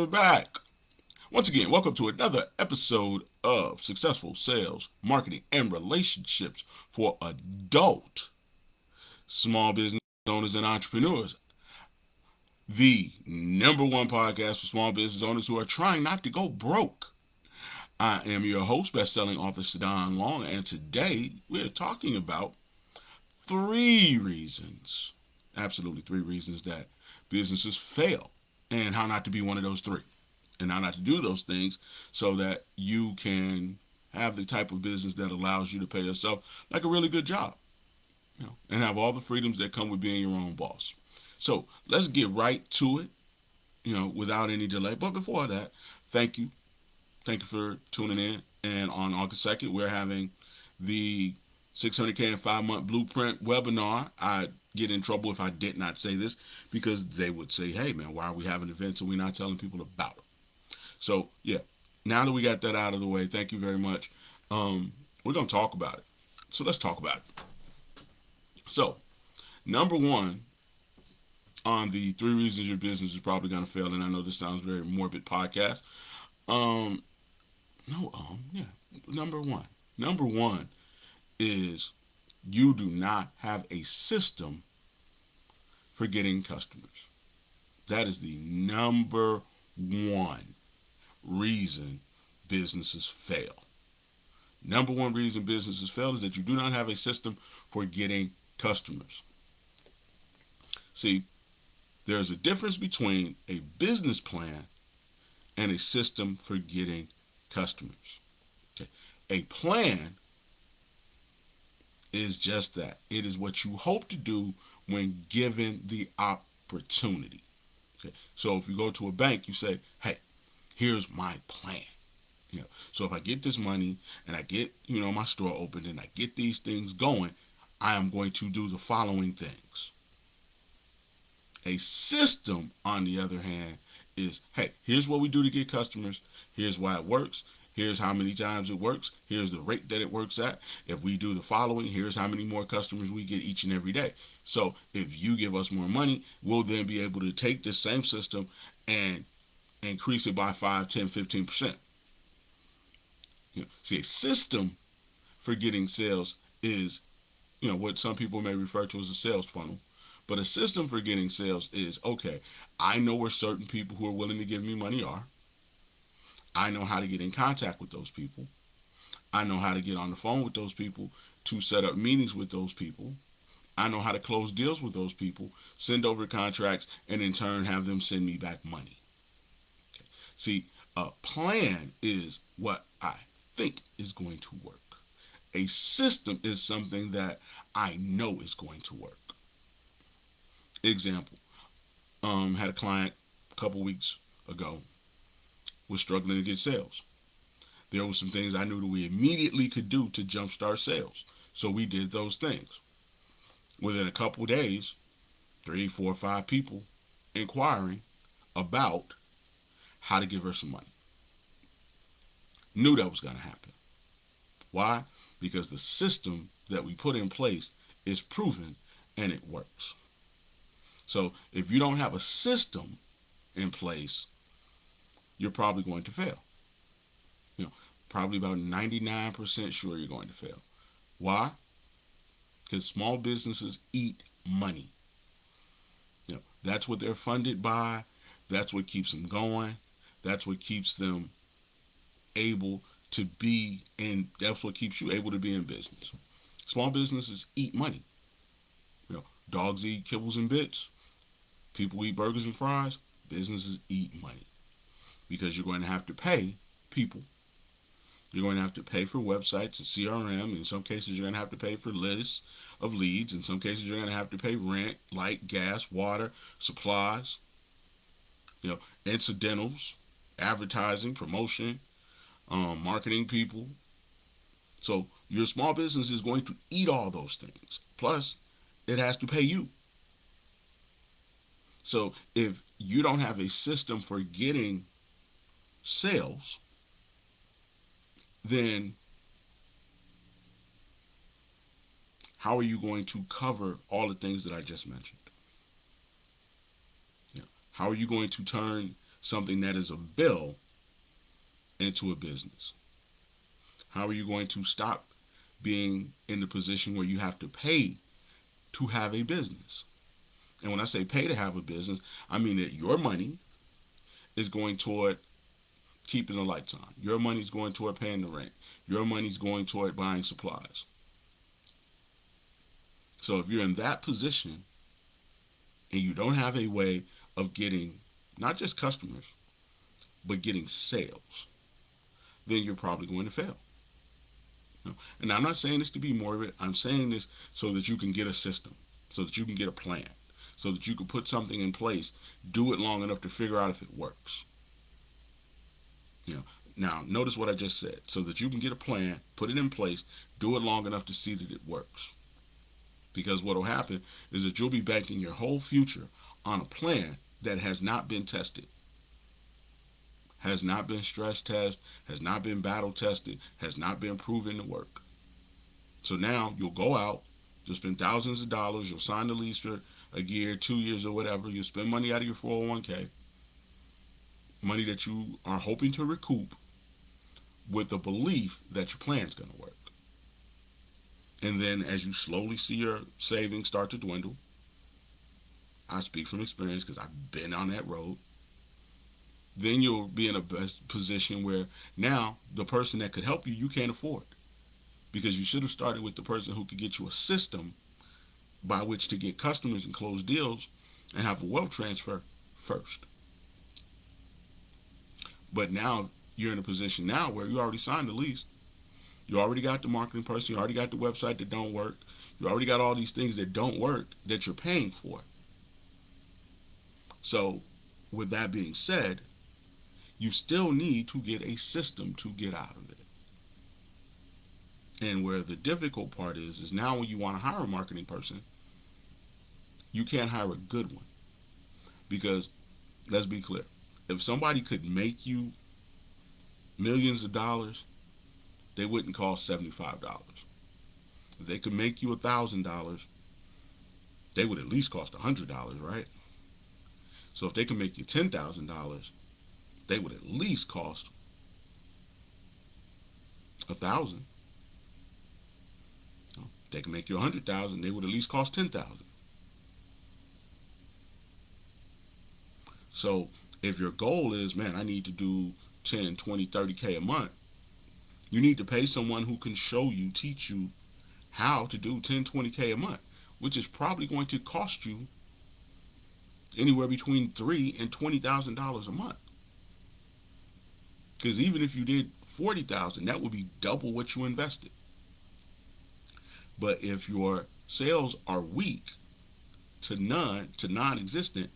back. Once again, welcome to another episode of Successful Sales, Marketing, and Relationships for Adult Small Business Owners and Entrepreneurs. The number one podcast for small business owners who are trying not to go broke. I am your host, best-selling author Sadon Long, and today we're talking about absolutely three reasons that businesses fail, and how not to be one of those three, and how not to do those things so that you can have the type of business that allows you to pay yourself like a really good job, and have all the freedoms that come with being your own boss. So let's get right to it, without any delay. But before that, thank you. Thank you for tuning in. And on August 2nd, we're having the 600K in 5-month blueprint webinar. I get in trouble if I did not say this, because they would say, hey man, why are we having events and we're not telling people about it? So yeah, now that we got that out of the way, thank you very much. We're going to talk about it. So let's talk about it. So number one on the 3 reasons your business is probably going to fail, and I know this sounds very morbid podcast. Number one is you do not have a system for getting customers. That is the number one reason businesses fail. Number one reason businesses fail is that you do not have a system for getting customers. See, there's a difference between a business plan and a system for getting customers. Okay. A plan is just that. It is what you hope to do when given the opportunity. Okay. So if you go to a bank, you say, hey, here's my plan. So if I get this money and I get, my store opened and I get these things going, I am going to do the following things. A system, on the other hand, is, hey, here's what we do to get customers. Here's why it works. Here's how many times it works. Here's the rate that it works at. If we do the following, here's how many more customers we get each and every day. So if you give us more money, we'll then be able to take this same system and increase it by 5, 10, 15%. See, a system for getting sales is, what some people may refer to as a sales funnel. But a system for getting sales is, okay, I know where certain people who are willing to give me money are. I know how to get in contact with those people. I know how to get on the phone with those people to set up meetings with those people. I know how to close deals with those people, send over contracts, and in turn have them send me back money. Okay. See, a plan is what I think is going to work. A system is something that I know is going to work. Example, had a client a couple weeks ago, was struggling to get sales. There were some things I knew that we immediately could do to jumpstart sales. So we did those things. Within a couple days, 3, 4, 5 people inquiring about how to give her some money. Knew that was going to happen. Why? Because the system that we put in place is proven and it works. So if you don't have a system in place, you're probably going to fail. Probably about 99% sure you're going to fail. Why? Because small businesses eat money. That's what they're funded by. That's what keeps them going. That's what keeps them able to be in, that's what keeps you able to be in business. Small businesses eat money. Dogs eat kibbles and bits. People eat burgers and fries. Businesses eat money. Because you're going to have to pay people. You're going to have to pay for websites and CRM. In some cases, you're going to have to pay for lists of leads. In some cases, you're going to have to pay rent, light, gas, water, supplies, incidentals, advertising, promotion, marketing people. So your small business is going to eat all those things. Plus, it has to pay you. So if you don't have a system for getting sales, then how are you going to cover all the things that I just mentioned? How are you going to turn something that is a bill into a business? How are you going to stop being in the position where you have to pay to have a business? And when I say pay to have a business, I mean that your money is going toward keeping the lights on. Your money's going toward paying the rent. Your money's going toward buying supplies. So if you're in that position and you don't have a way of getting not just customers, but getting sales, then you're probably going to fail. And I'm not saying this to be morbid. I'm saying this so that you can get a system, so that you can get a plan, so that you can put something in place, do it long enough to figure out if it works. Now notice what I just said. So that you can get a plan, put it in place, do it long enough to see that it works. Because what will happen is that you'll be banking your whole future on a plan that has not been tested, has not been stress tested, has not been battle tested, has not been proven to work. So now you'll go out, you'll spend thousands of dollars, you'll sign the lease for a year, 2 years, or whatever. You'll spend money out of your 401k, money that you are hoping to recoup with the belief that your plan's going to work. And then as you slowly see your savings start to dwindle, I speak from experience because I've been on that road, then you'll be in a best position where now the person that could help you, you can't afford. Because you should have started with the person who could get you a system by which to get customers and close deals and have a wealth transfer first. But now you're in a position now where you already signed the lease. You already got the marketing person. You already got the website that don't work. You already got all these things that don't work that you're paying for. So with that being said, you still need to get a system to get out of it. And where the difficult part is now when you want to hire a marketing person, you can't hire a good one. Because let's be clear, if somebody could make you millions of dollars, they wouldn't cost $75. If they could make you $1,000, they would at least cost $100, right? So if they can make you $10,000, they would at least cost $1,000. If they can make you $100,000, they would at least cost $10,000. So if your goal is, man, I need to do 10, 20, 30K a month, you need to pay someone who can show you, teach you how to do 10, 20K a month, which is probably going to cost you anywhere between $3,000 and $20,000 a month. Because even if you did $40,000, that would be double what you invested. But if your sales are weak to non-existent,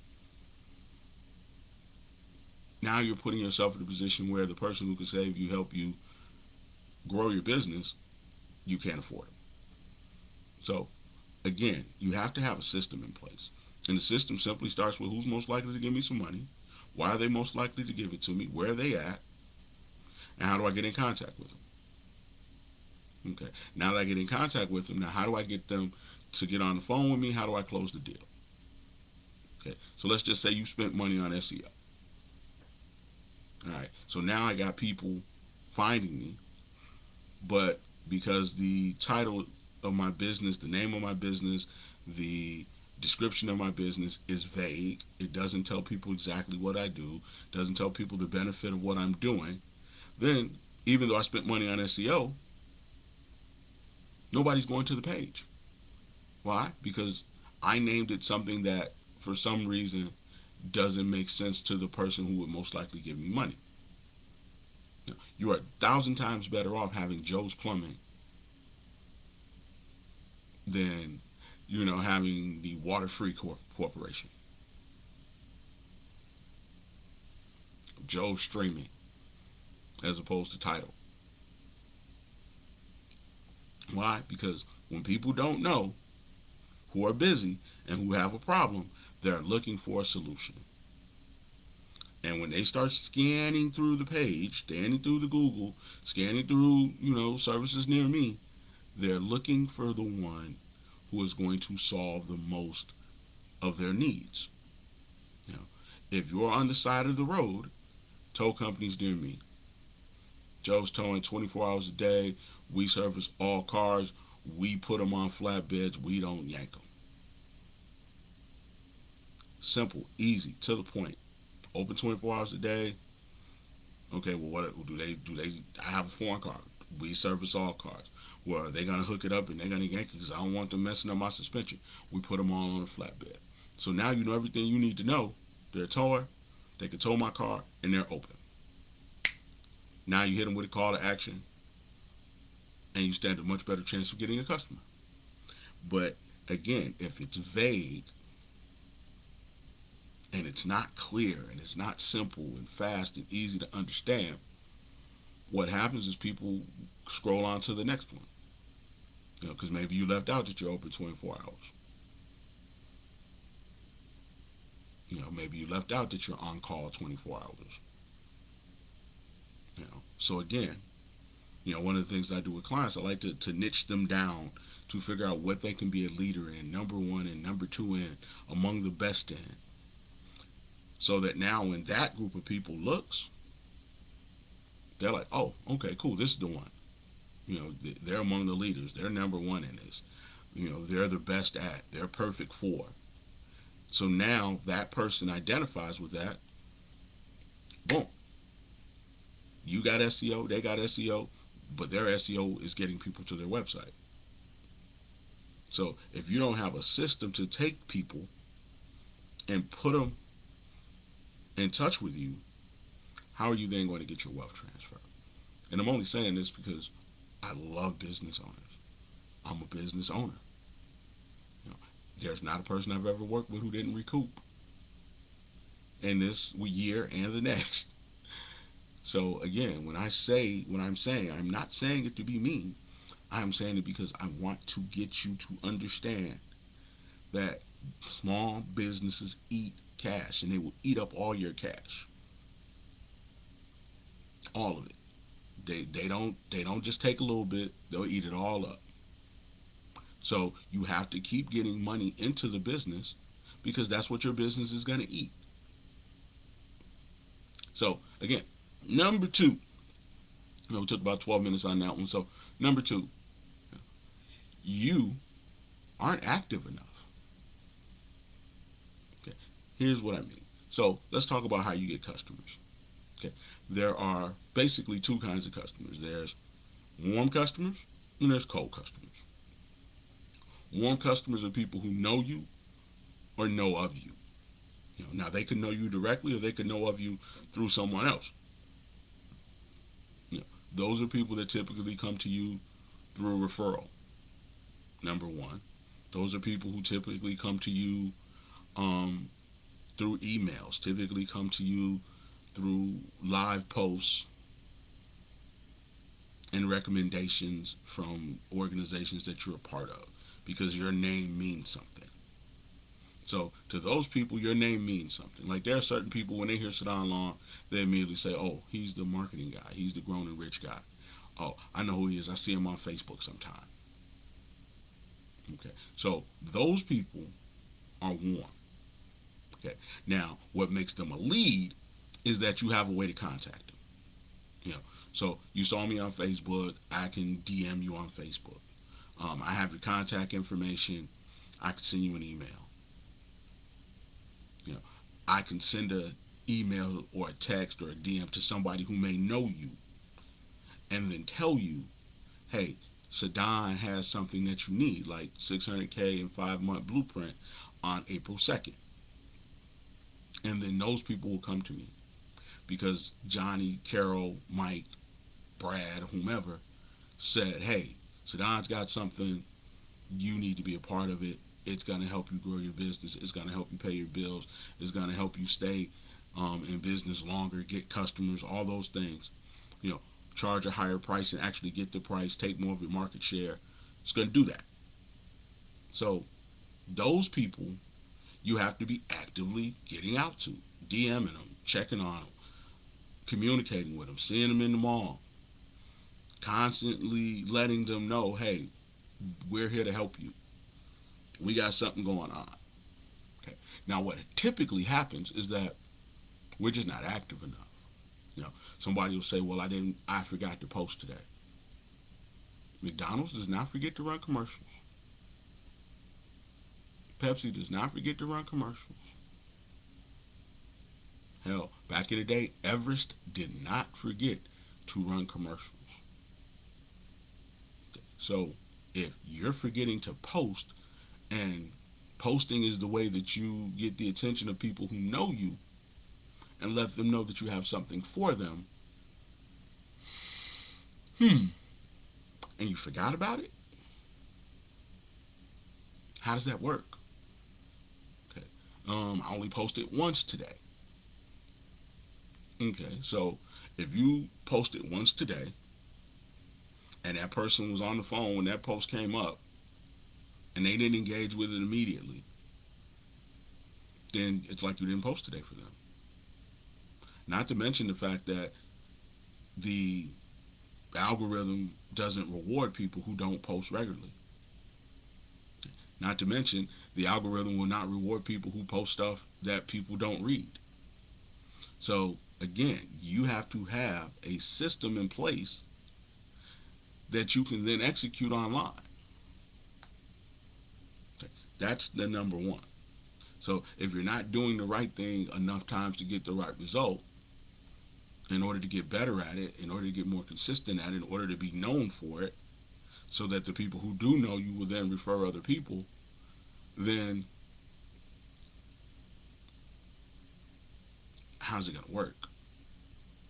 now you're putting yourself in a position where the person who can save you, help you grow your business, you can't afford them. So again, you have to have a system in place. And the system simply starts with who's most likely to give me some money, why are they most likely to give it to me, where are they at, and how do I get in contact with them? Okay, now that I get in contact with them, now how do I get them to get on the phone with me? How do I close the deal? Okay, so let's just say you spent money on SEO. All right, so now I got people finding me, but because the title of my business, the name of my business, the description of my business is vague, it doesn't tell people exactly what I do, doesn't tell people the benefit of what I'm doing, then even though I spent money on SEO, nobody's going to the page. Why? Because I named it something that for some reason doesn't make sense to the person who would most likely give me money. You are 1,000 times better off having Joe's Plumbing than, having the Water Free Corporation. Joe's Streaming as opposed to Tidal. Why? Because when people don't know, who are busy and who have a problem, they're looking for a solution. And when they start scanning through the page, scanning through the Google, scanning through, services near me, they're looking for the one who is going to solve the most of their needs. If you're on the side of the road, tow companies near me. Joe's towing 24 hours a day. We service all cars. We put them on flatbeds. We don't yank them. Simple, easy, to the point. Open 24 hours a day. Okay, well, what do they do? I have a foreign car. We service all cars. Well, are they gonna hook it up and they're gonna yank it because I don't want them messing up my suspension? We put them all on a flatbed. So now you know everything you need to know. They're a tower. They can tow my car and they're open. Now you hit them with a call to action, and you stand a much better chance of getting a customer. But again, if it's vague and it's not clear and it's not simple and fast and easy to understand, what happens is people scroll on to the next one. Because maybe you left out that you're open 24 hours. Maybe you left out that you're on call 24 hours. So again, one of the things I do with clients, I like to niche them down to figure out what they can be a leader in, number one and number two in, among the best in. So that now when that group of people looks, they're like, oh, okay, cool, this is the one. They're among the leaders. They're number one in this. They're the best at. They're perfect for. So now that person identifies with that. Boom. You got SEO, they got SEO, but their SEO is getting people to their website. So if you don't have a system to take people and put them in touch with you, how are you then going to get your wealth transfer? And I'm only saying this because I love business owners. I'm a business owner. There's not a person I've ever worked with who didn't recoup in this year and the next. So again, when I'm saying, I'm not saying it to be mean. I'm saying it because I want to get you to understand that small businesses eat cash, and they will eat up all your cash. All of it. They don't just take a little bit, they'll eat it all up. So you have to keep getting money into the business because that's what your business is going to eat. So again, number two, we took about 12 minutes on that one. So number two, you aren't active enough. Okay, here's what I mean. So let's talk about how you get customers. Okay, there are basically two kinds of customers. There's warm customers and there's cold customers. Warm customers are people who know you or know of you. Now they could know you directly or they could know of you through someone else. Those are people that typically come to you through a referral. Number one. Those are people who typically come to you through emails, typically come to you through live posts and recommendations from organizations that you're a part of because your name means something. So to those people, your name means something. Like there are certain people, when they hear Sadon Long, they immediately say, oh, he's the marketing guy. He's the grown and rich guy. Oh, I know who he is. I see him on Facebook sometime. Okay, so those people are warm. Okay, now what makes them a lead is that you have a way to contact them. So you saw me on Facebook. I can DM you on Facebook. I have your contact information. I can send you an email. I can send an email or a text or a DM to somebody who may know you and then tell you, hey, Sadon has something that you need, like 600K and 5-month blueprint on April 2nd. And then those people will come to me because Johnny, Carol, Mike, Brad, whomever said, hey, Sadon's got something, you need to be a part of it. It's going to help you grow your business. It's going to help you pay your bills. It's going to help you stay in business longer, get customers, all those things. Charge a higher price and actually get the price, take more of your market share. It's going to do that. So those people you have to be actively getting out to, DMing them, checking on them, communicating with them, seeing them in the mall, constantly letting them know, hey, we're here to help you. We got something going on. Okay. Now, what typically happens is that We're just not active enough. Somebody will say, well, I forgot to post today. McDonald's does not forget to run commercials. Pepsi does not forget to run commercials. Hell, back in the day, Everest did not forget to run commercials. So if you're forgetting to post, and posting is the way that you get the attention of people who know you and let them know that you have something for them, and you forgot about it, how does that work? Okay, I only posted once today. Okay, so if you posted once today and that person was on the phone when that post came up and they didn't engage with it immediately, then it's like you didn't post today for them. Not to mention the fact that the algorithm doesn't reward people who don't post regularly. Not to mention the algorithm will not reward people who post stuff that people don't read. So again, you have to have a system in place that you can then execute online. That's the number one. So if you're not doing the right thing enough times to get the right result, in order to get better at it, in order to get more consistent at it, in order to be known for it, so that the people who do know you will then refer other people, then how's it going to work?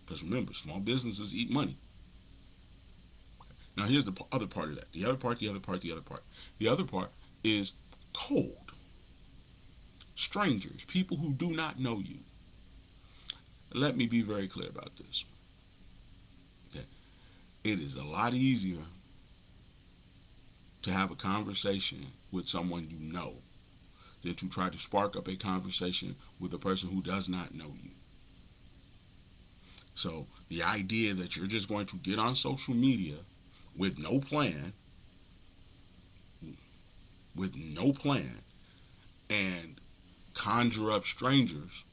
Because remember, small businesses eat money. Now here's the other part of that. The other part is cold. Strangers, people who do not know you. Let me be very clear about this. Okay. It is a lot easier to have a conversation with someone you know than to try to spark up a conversation with a person who does not know you. So the idea that you're just going to get on social media with no plan, and conjure up strangers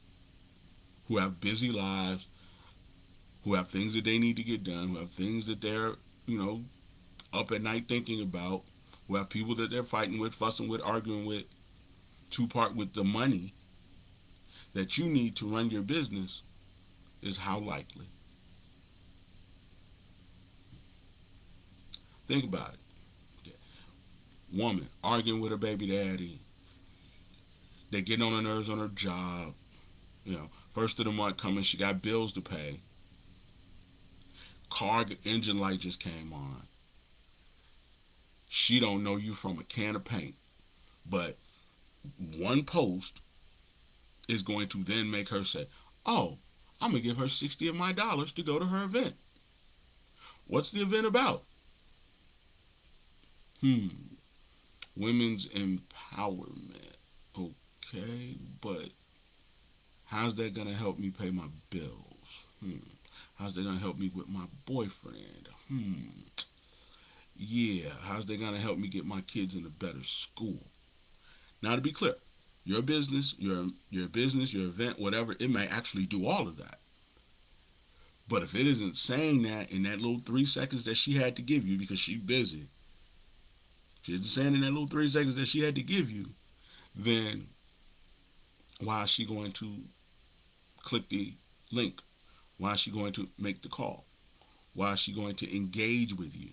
who have busy lives, who have things that they need to get done, who have things that they're, up at night thinking about, who have people that they're fighting with, fussing with, arguing with, to part with the money that you need to run your business, is how likely? Think about it. Okay. Woman arguing with her baby daddy. They getting on her nerves on her job. First of the month coming, she got bills to pay. Car engine light just came on. She don't know you from a can of paint. But one post is going to then make her say, oh, I'm going to give her 60 of my dollars to go to her event. What's the event about? Women's empowerment. Okay, but how's that going to help me pay my bills? How's that going to help me with my boyfriend? Yeah, how's that going to help me get my kids in a better school? Now, to be clear, your business, your event, whatever, it may actually do all of that. But if it isn't saying that in that little 3 seconds that she had to give you because she's busy, she isn't saying in that little 3 seconds that she had to give you, then why is she going to click the link? Why is she going to make the call? Why is she going to engage with you?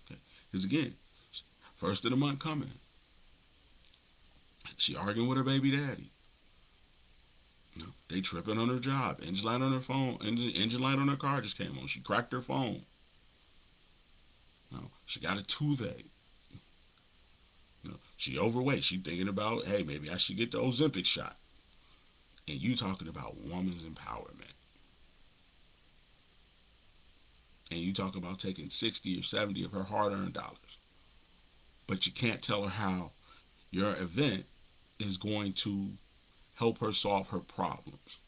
Okay. Because again, first of the month coming, she arguing with her baby daddy. They tripping on her job. Engine light on her phone. Engine light on her car just came on. She cracked her phone. She got a toothache. She overweight. She thinking about, hey, maybe I should get the Ozempic shot. And you talking about woman's empowerment. And you talk about taking 60 or 70 of her hard-earned dollars. But you can't tell her how your event is going to help her solve her problems.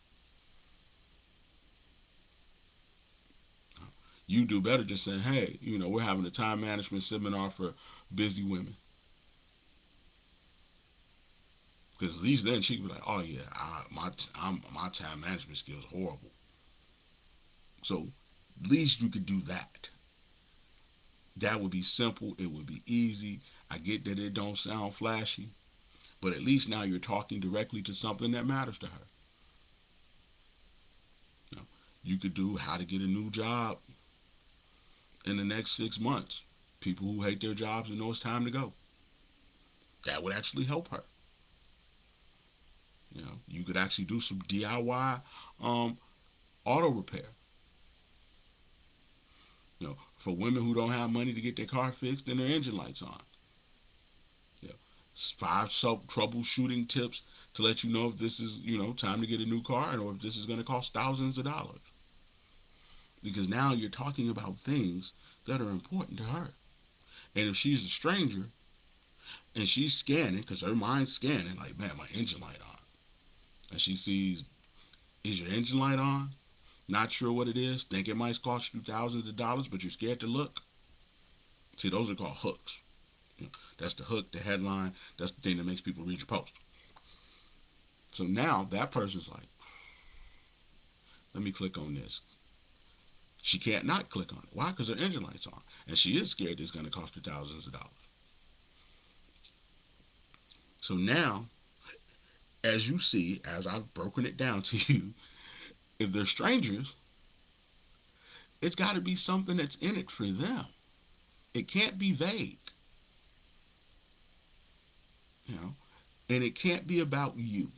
You do better just saying, hey, we're having a time management seminar for busy women. Because at least then she could be like, oh yeah, my time management skills horrible. So at least you could do that. That would be simple. It would be easy. I get that it don't sound flashy, but at least now you're talking directly to something that matters to her. You know, you could do how to get a new job in the next 6 months. People who hate their jobs and know it's time to go. That would actually help her. You know, you could actually do some DIY um, auto repair. You know, for women who don't have money to get their car fixed and their engine lights on. You know, 5 troubleshooting tips to let you know if this is, time to get a new car or if this is going to cost thousands of dollars. Because now you're talking about things that are important to her. And if she's a stranger and she's scanning, because her mind's scanning, like, man, my engine light on. And she sees, is your engine light on? Not sure what it is. Think it might cost you thousands of dollars, but you're scared to look. See, those are called hooks. That's the hook, the headline. That's the thing that makes people read your post. So now that person's like, let me click on this. She can't not click on it. Why? Because her engine light's on. And she is scared it's going to cost her thousands of dollars. So now, as you see, as I've broken it down to you, if they're strangers, it's got to be something that's in it for them. It can't be vague. You know, and it can't be about you.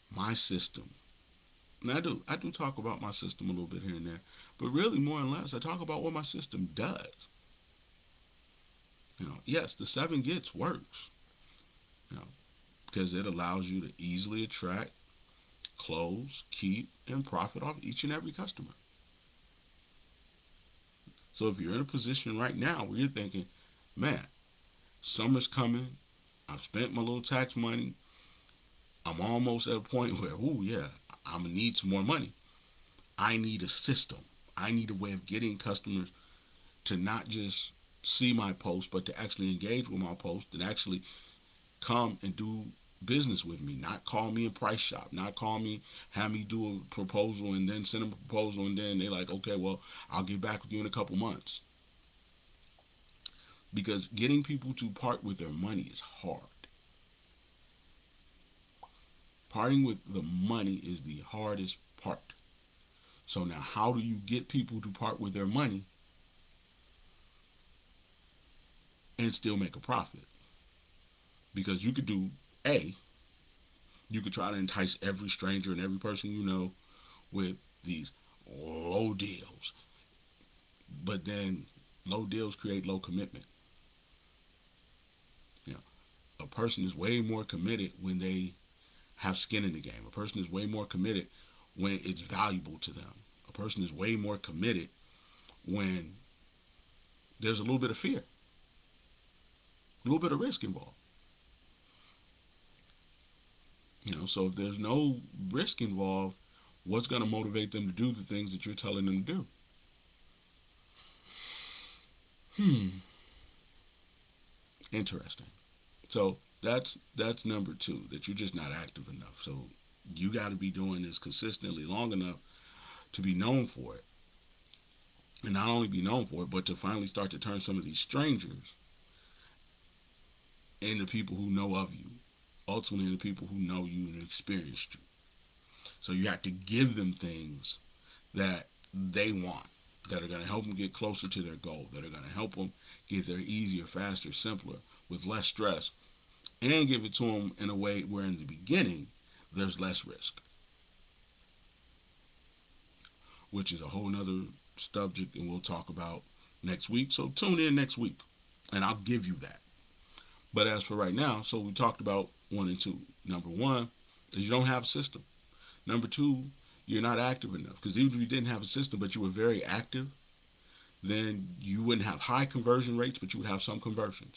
My system. And I do talk about my system a little bit here and there, but really more or less I talk about what my system does. Yes, the 7 gets works. You know, because it allows you to easily attract, close, keep, and profit off each and every customer. So if you're in a position right now where you're thinking, man, summer's coming, I've spent my little tax money, I'm almost at a point where, oh yeah, I'm gonna need some more money. I need a system. I need a way of getting customers to not just see my post, but to actually engage with my post and actually come and do business with me. Not call me a price shop. Not call me, have me do a proposal and then send them a proposal and then they're like, okay, well, I'll get back with you in a couple months. Because getting people to part with their money is hard. Parting with the money is the hardest part. So now how do you get people to part with their money and still make a profit? Because you could do you could try to entice every stranger and every person you know with these low deals. But then low deals create low commitment. A person is way more committed when they have skin in the game. A person is way more committed when it's valuable to them. A person is way more committed when there's a little bit of fear, a little bit of risk involved. So if there's no risk involved, what's going to motivate them to do the things that you're telling them to do? Interesting. So that's number 2, that you're just not active enough. So you got to be doing this consistently long enough to be known for it. And not only be known for it, but to finally start to turn some of these strangers into people who know of you. Ultimately, into people who know you and experienced you. So you have to give them things that they want, that are going to help them get closer to their goal, that are going to help them get there easier, faster, simpler, with less stress, and give it to them in a way where in the beginning there's less risk, which is a whole nother subject and we'll talk about next week. So tune in next week and I'll give you that. But as for right now, so we talked about 1 and 2. Number 1 is you don't have a system. Number 2, you're not active enough. Because even if you didn't have a system, but you were very active, then you wouldn't have high conversion rates, but you would have some conversions.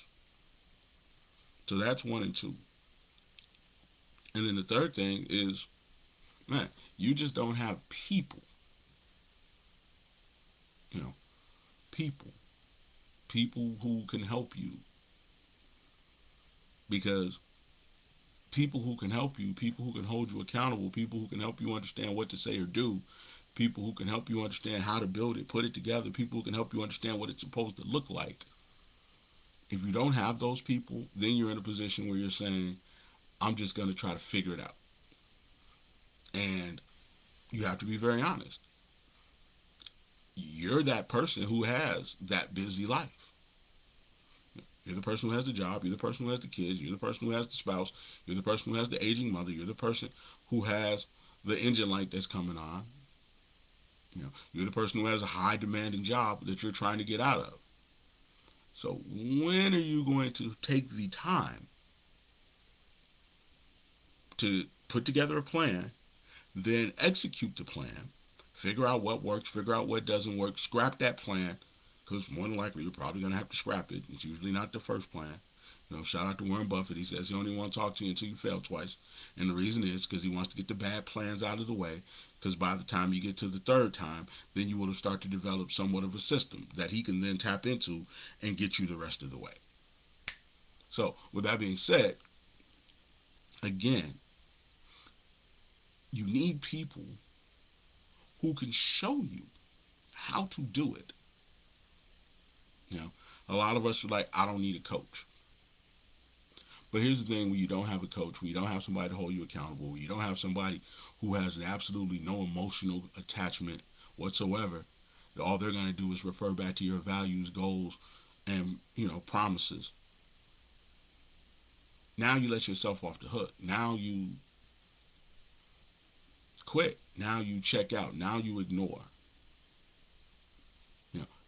So that's 1 and 2. And then the third thing is, man, you just don't have people. People who can help you. because people who can help you, people who can hold you accountable, people who can help you understand what to say or do, people who can help you understand how to build it, put it together, people who can help you understand what it's supposed to look like. If you don't have those people, then you're in a position where you're saying, I'm just going to try to figure it out. And you have to be very honest. You're that person who has that busy life. You're the person who has the job. You're the person who has the kids. You're the person who has the spouse. You're the person who has the aging mother. You're the person who has the engine light that's coming on. You're the person who has a high demanding job that you're trying to get out of. So when are you going to take the time to put together a plan, then execute the plan, figure out what works, figure out what doesn't work, scrap that plan, because more than likely you're probably going to have to scrap it. It's usually not the first plan. Shout out to Warren Buffett. He says he only wants to talk to you until you fail twice. And the reason is because he wants to get the bad plans out of the way, because by the time you get to the third time, then you will have started to develop somewhat of a system that he can then tap into and get you the rest of the way. So with that being said, again, you need people who can show you how to do it. A lot of us are like, I don't need a coach. But here's the thing: when you don't have a coach, when you don't have somebody to hold you accountable, when you don't have somebody who has absolutely no emotional attachment whatsoever, all they're going to do is refer back to your values, goals, and promises. Now you let yourself off the hook. Now you quit. Now you check out. Now you ignore.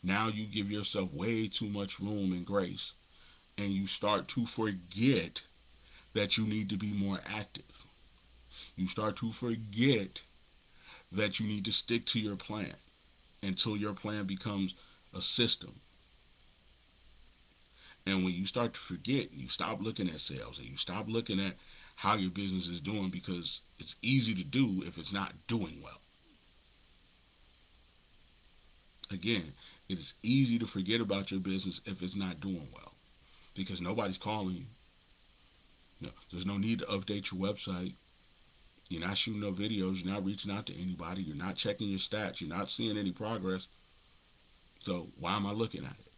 Now you give yourself way too much room and grace, and you start to forget that you need to be more active. You start to forget that you need to stick to your plan until your plan becomes a system. And when you start to forget, you stop looking at sales and you stop looking at how your business is doing, because it's easy to do if it's not doing well. Again, it is easy to forget about your business if it's not doing well, because nobody's calling you. There's no need to update your website. You're not shooting no videos. You're not reaching out to anybody. You're not checking your stats. You're not seeing any progress. So why am I looking at it?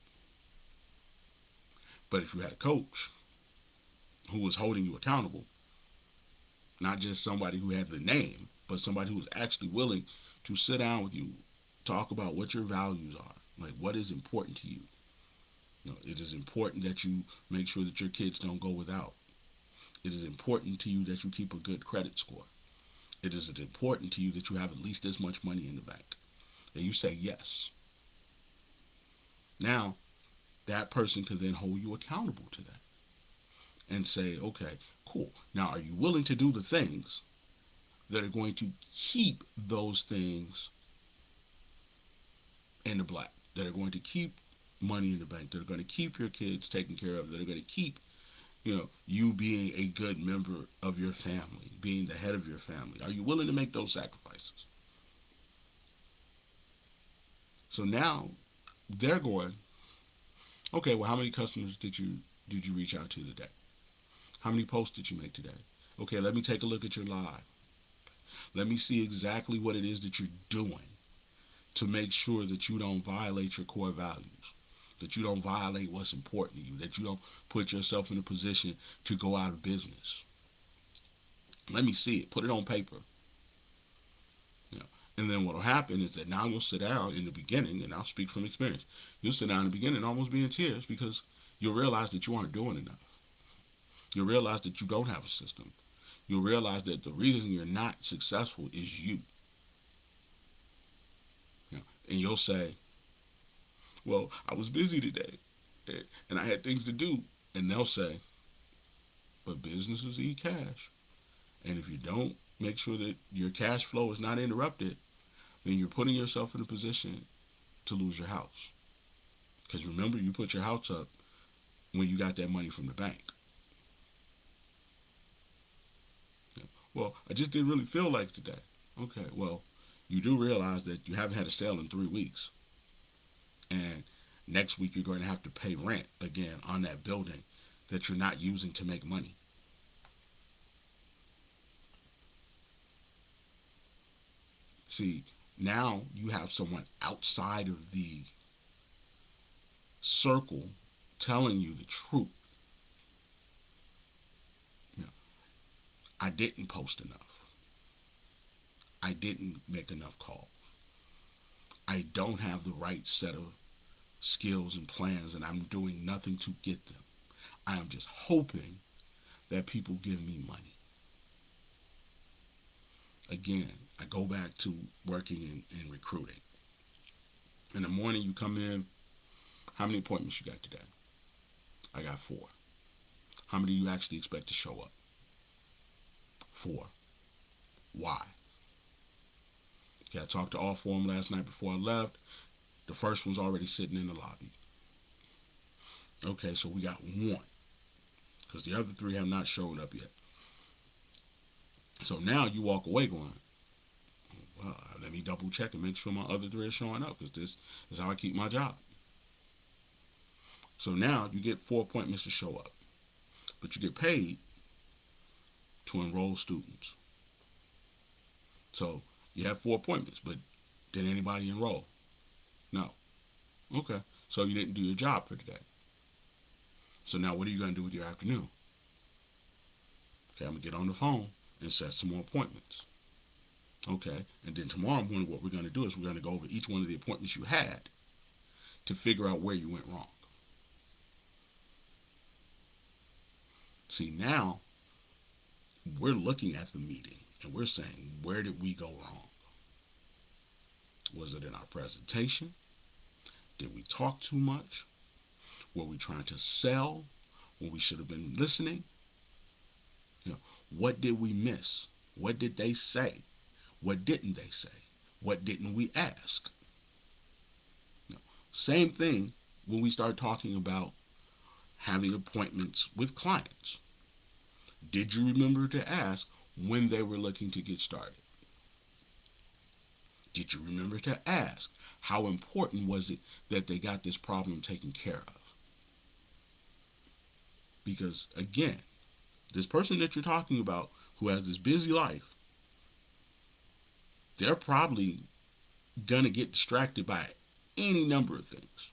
But if you had a coach who was holding you accountable, not just somebody who had the name, but somebody who was actually willing to sit down with you, talk about what your values are, like what is important to you. It is important that you make sure that your kids don't go without. It is important to you that you keep a good credit score. It is important to you that you have at least as much money in the bank. And you say yes. Now, that person can then hold you accountable to that and say, okay, cool. Now, are you willing to do the things that are going to keep those things in the black, that are going to keep money in the bank, that are going to keep your kids taken care of, that are going to keep you being a good member of your family, being the head of your family? Are you willing to make those sacrifices? So now they're going, okay, well, how many customers did you reach out to today? How many posts did you make today? Okay, let me take a look at your live. Let me see exactly what it is that you're doing to make sure that you don't violate your core values, that you don't violate what's important to you, that you don't put yourself in a position to go out of business. Let me see it. Put it on paper. And then what will happen is that now you'll sit down in the beginning, and I'll speak from experience. You'll sit down in the beginning and almost be in tears, because you'll realize that you aren't doing enough. You'll realize that you don't have a system. You'll realize that the reason you're not successful is you. And you'll say, well, I was busy today and I had things to do. And they'll say, but businesses eat cash. And if you don't make sure that your cash flow is not interrupted, then you're putting yourself in a position to lose your house. Because remember, you put your house up when you got that money from the bank. Well, I just didn't really feel like today. Okay, well, you do realize that you haven't had a sale in 3 weeks. And next week you're going to have to pay rent again on that building. that you're not using to make money. See, now you have someone outside of the circle telling you the truth. You know, I didn't post enough. I didn't make enough calls. I don't have the right set of skills and plans, and I'm doing nothing to get them. I am just hoping that people give me money. Again, I go back to working in recruiting. In the morning, you come in. How many appointments you got today? I got 4. How many do you actually expect to show up? 4. Why? Okay, I talked to all 4 of them last night before I left. The first one's already sitting in the lobby. Okay, so we got 1, because the other 3 have not showed up yet. So now you walk away going, well, let me double check and make sure my other 3 are showing up, because this is how I keep my job. So now you get 4 appointments to show up, but you get paid to enroll students. So you have 4 appointments, but did anybody enroll? No. Okay, so you didn't do your job for today. So now what are you going to do with your afternoon? Okay, I'm going to get on the phone and set some more appointments. Okay, and then tomorrow morning what we're going to do is we're going to go over each one of the appointments you had to figure out where you went wrong. See, now we're looking at the meeting and we're saying, where did we go wrong? Was it in our presentation? Did we talk too much? Were we trying to sell when we should have been listening? You know, what did we miss? What did they say? What didn't they say? What didn't we ask? You know, same thing when we start talking about having appointments with clients. Did you remember to ask when they were looking to get started? Did you remember to ask how important was it that they got this problem taken care of? Because again, this person that you're talking about who has this busy life, they're probably gonna get distracted by any number of things.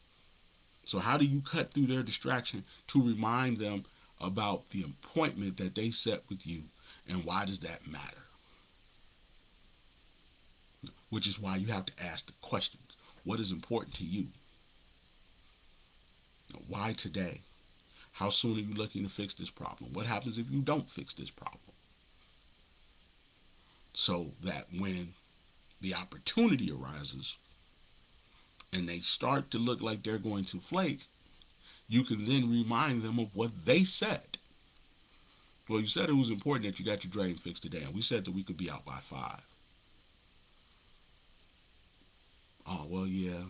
So how do you cut through their distraction to remind them about the appointment that they set with you, and why does that matter? Which is why you have to ask the questions. What is important to you? Why today? How soon are you looking to fix this problem? What happens if you don't fix this problem? So that when the opportunity arises and they start to look like they're going to flake, you can then remind them of what they said. Well, you said it was important that you got your drain fixed today, and we said that we could be out by 5. Oh, well, yeah,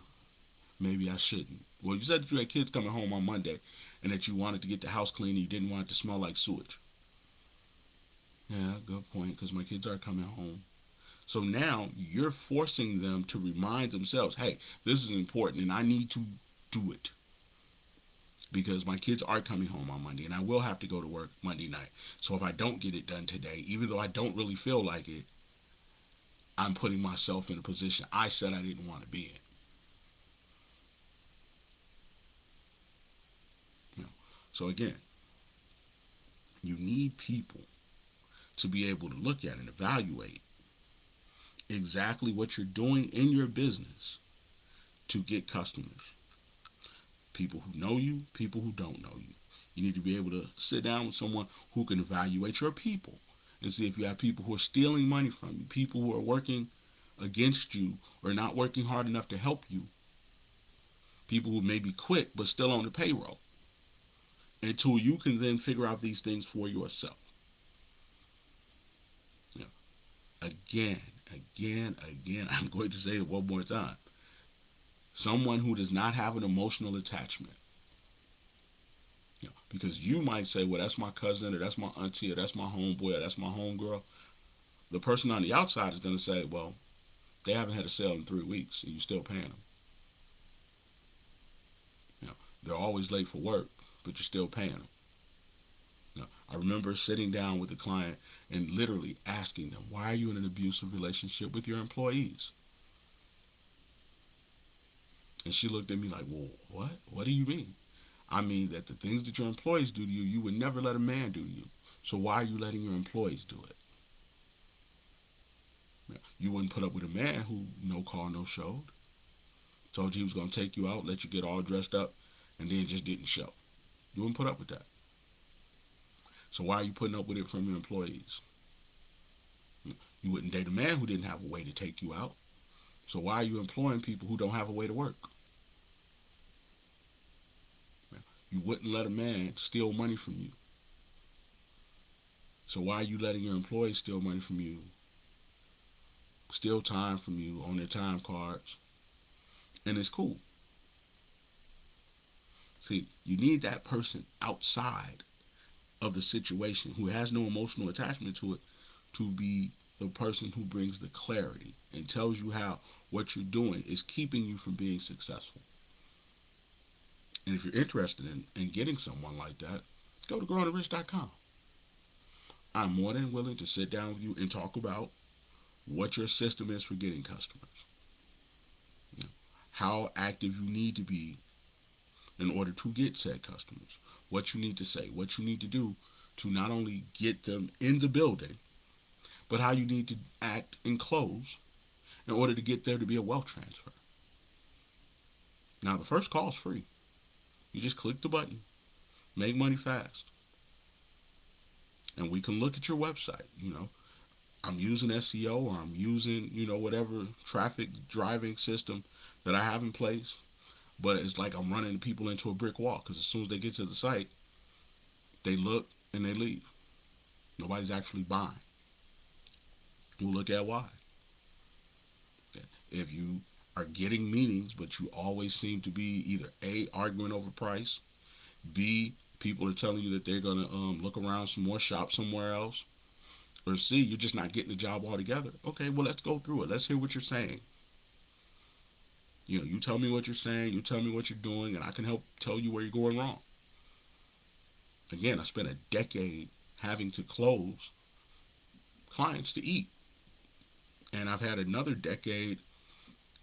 maybe I shouldn't. Well, you said that you had kids coming home on Monday and that you wanted to get the house clean and you didn't want it to smell like sewage. Yeah, good point, because my kids are coming home. So now you're forcing them to remind themselves, hey, this is important and I need to do it. Because my kids are coming home on Monday and I will have to go to work Monday night. So if I don't get it done today, even though I don't really feel like it, I'm putting myself in a position I said I didn't want to be in. You know, so again, you need people to be able to look at and evaluate exactly what you're doing in your business to get customers. People who know you, people who don't know you. You need to be able to sit down with someone who can evaluate your people and see if you have people who are stealing money from you, people who are working against you or not working hard enough to help you, people who maybe quit but still on the payroll, until you can then figure out these things for yourself. You know, again, I'm going to say it one more time. Someone who does not have an emotional attachment. You know, because you might say, well, that's my cousin, or that's my auntie, or that's my homeboy, or that's my homegirl. The person on the outside is going to say, well, they haven't had a sale in 3 weeks, and you're still paying them. You know, they're always late for work, but you're still paying them. I remember sitting down with a client and literally asking them, why are you in an abusive relationship with your employees? And she looked at me like, well, what? What do you mean? I mean that the things that your employees do to you, you would never let a man do to you. So why are you letting your employees do it? You wouldn't put up with a man who no call, no showed. Told you he was going to take you out, let you get all dressed up, and then just didn't show. You wouldn't put up with that. So why are you putting up with it from your employees? You wouldn't date a man who didn't have a way to take you out. So why are you employing people who don't have a way to work? You wouldn't let a man steal money from you. So why are you letting your employees steal money from you, steal time from you on their time cards? And it's cool. See, you need that person outside of the situation who has no emotional attachment to it to be the person who brings the clarity and tells you how what you're doing is keeping you from being successful. And if you're interested in getting someone like that, go to growingrich.com. I'm more than willing to sit down with you and talk about what your system is for getting customers. You know, how active you need to be in order to get said customers. What you need to say, what you need to do to not only get them in the building, but how you need to act and close in order to get there to be a wealth transfer. Now, the first call is free. You just click the button, make money fast. And we can look at your website. I'm using SEO, or I'm using, whatever traffic driving system that I have in place. But it's like I'm running people into a brick wall, because as soon as they get to the site, they look and they leave. Nobody's actually buying. We'll look at why. If you are getting meetings, but you always seem to be either A, arguing over price, B, people are telling you that they're going to look around some more, shop somewhere else, or C, you're just not getting the job altogether. Okay, well, let's go through it. Let's hear what you're saying. You tell me what you're saying, you tell me what you're doing, and I can help tell you where you're going wrong. Again, I spent a decade having to close clients to eat. And I've had another decade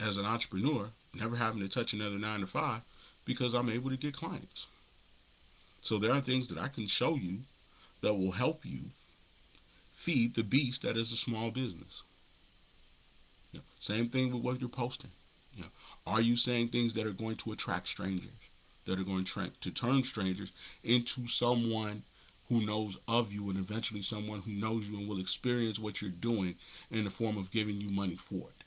as an entrepreneur, never having to touch another 9 to 5, because I'm able to get clients. So there are things that I can show you that will help you feed the beast that is a small business. Same thing with what you're posting. Are you saying things that are going to attract strangers, that are going to turn strangers into someone who knows of you, and eventually someone who knows you and will experience what you're doing in the form of giving you money for it?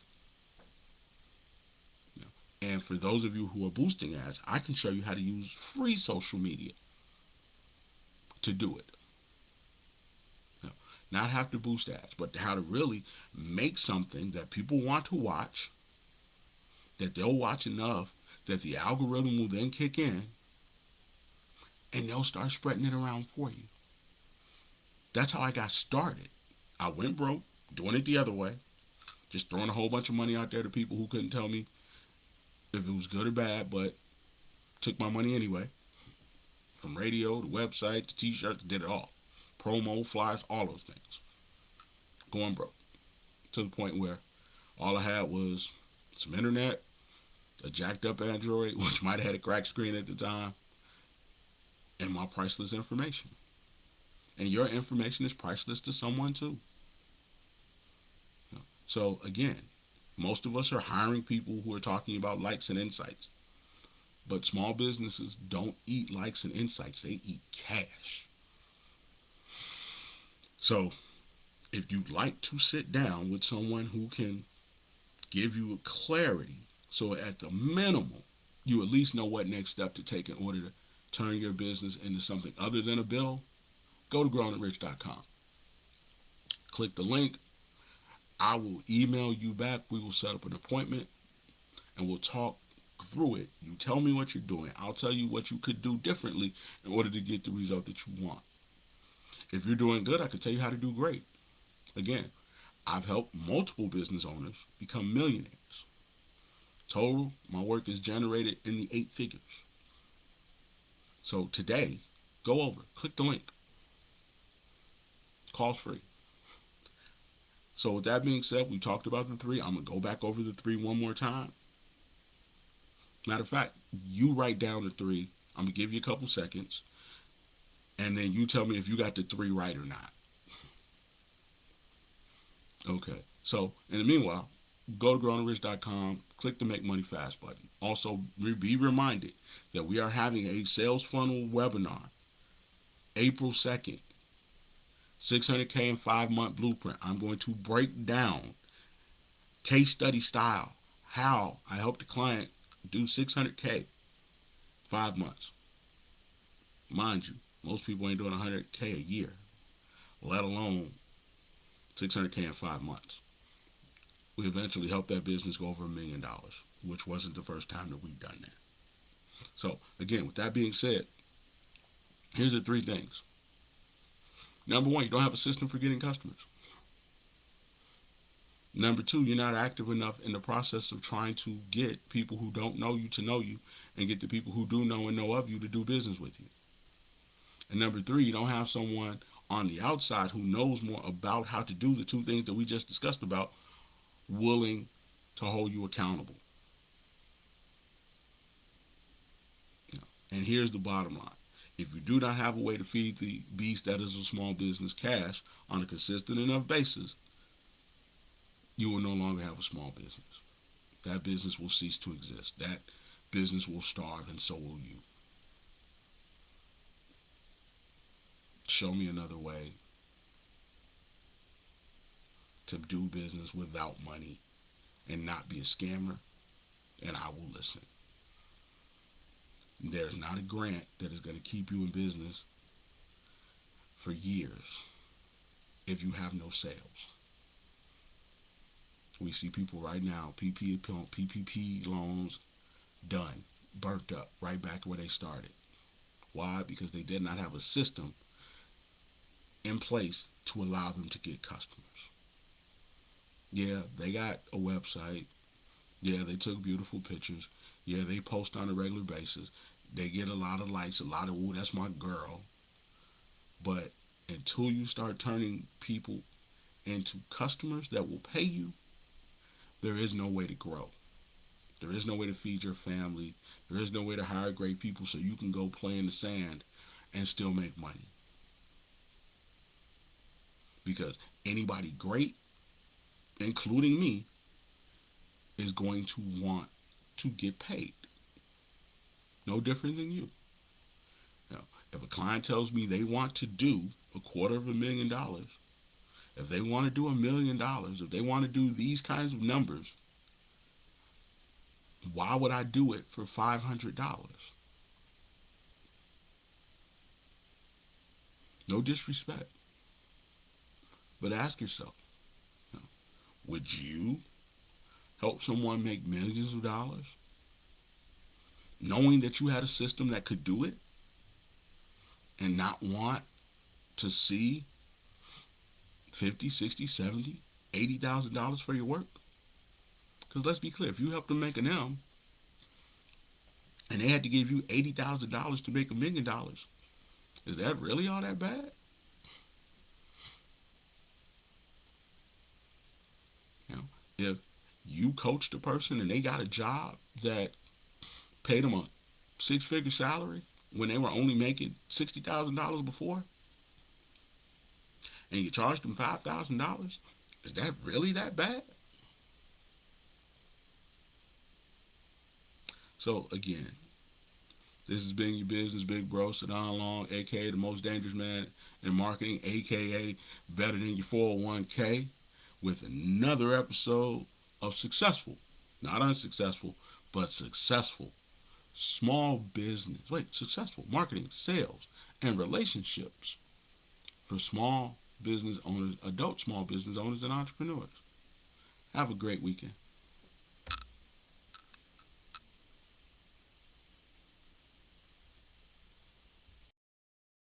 And for those of you who are boosting ads, I can show you how to use free social media to do it. Not have to boost ads, but how to really make something that people want to watch, that they'll watch enough that the algorithm will then kick in, and they'll start spreading it around for you. That's how I got started. I went broke doing it the other way, just throwing a whole bunch of money out there to people who couldn't tell me if it was good or bad, but took my money anyway. From radio to website to t-shirts, did it all. Promo, flyers, all those things. Going broke. To the point where all I had was some internet, a jacked up Android, which might have had a cracked screen at the time, and my priceless information. And your information is priceless to someone too. So again, most of us are hiring people who are talking about likes and insights. But small businesses don't eat likes and insights. They eat cash. So if you'd like to sit down with someone who can give you clarity, so at the minimum, you at least know what next step to take in order to turn your business into something other than a bill, go to growingrich.com. Click the link. I will email you back. We will set up an appointment and we'll talk through it. You tell me what you're doing. I'll tell you what you could do differently in order to get the result that you want. If you're doing good, I can tell you how to do great. Again, I've helped multiple business owners become millionaires. Total, my work is generated in the 8 figures. So today, go over, click the link. Cost free. So with that being said, we talked about the three. I'm going to go back over the three one more time. Matter of fact, you write down the three. I'm going to give you a couple seconds. And then you tell me if you got the three right or not. Okay. So in the meanwhile, go to growingrich.com, click the Make Money Fast button. Also, be reminded that we are having a sales funnel webinar April 2nd. 600K in 5-month blueprint. I'm going to break down case study style how I help the client do 600K 5 months. Mind you, most people ain't doing 100K a year, let alone 600K in 5 months. We eventually helped that business go over $1 million, which wasn't the first time that we've done that. So again, with that being said, here's the three things. Number one, you don't have a system for getting customers. Number two, you're not active enough in the process of trying to get people who don't know you to know you and get the people who do know and know of you to do business with you. And number three, you don't have someone on the outside who knows more about how to do the two things that we just discussed about, willing to hold you accountable. And here's the bottom line. If you do not have a way to feed the beast that is a small business cash on a consistent enough basis, you will no longer have a small business. That business will cease to exist. That business will starve, and so will you. Show me another way to do business without money and not be a scammer, and I will listen. There's not a grant that is going to keep you in business for years if you have no sales. We see people right now, PPP loans done, burnt up, right back where they started. Why? Because they did not have a system in place to allow them to get customers. Yeah, they got a website. Yeah, they took beautiful pictures. Yeah, they post on a regular basis. They get a lot of likes, a lot of, ooh, that's my girl. But until you start turning people into customers that will pay you, there is no way to grow. There is no way to feed your family. There is no way to hire great people so you can go play in the sand and still make money. Because anybody great, including me, is going to want to get paid. No different than you. Now, if a client tells me they want to do $250,000, if they want to do $1 million, if they want to do these kinds of numbers, why would I do it for $500? No disrespect. But ask yourself, would you help someone make millions of dollars knowing that you had a system that could do it and not want to see $50, $60, $70, $80,000 for your work? Because let's be clear, if you helped them make an M and they had to give you $80,000 to make $1 million, is that really all that bad? If you coached a person and they got a job that paid them a 6-figure salary when they were only making $60,000 before, and you charged them $5,000, is that really that bad? So again, this has been your business big bro, Sadon Long, aka the most dangerous man in marketing, aka better than your 401k, with another episode of successful, not unsuccessful, but successful successful marketing, sales, and relationships for small business owners, adult small business owners, and entrepreneurs. Have a great weekend.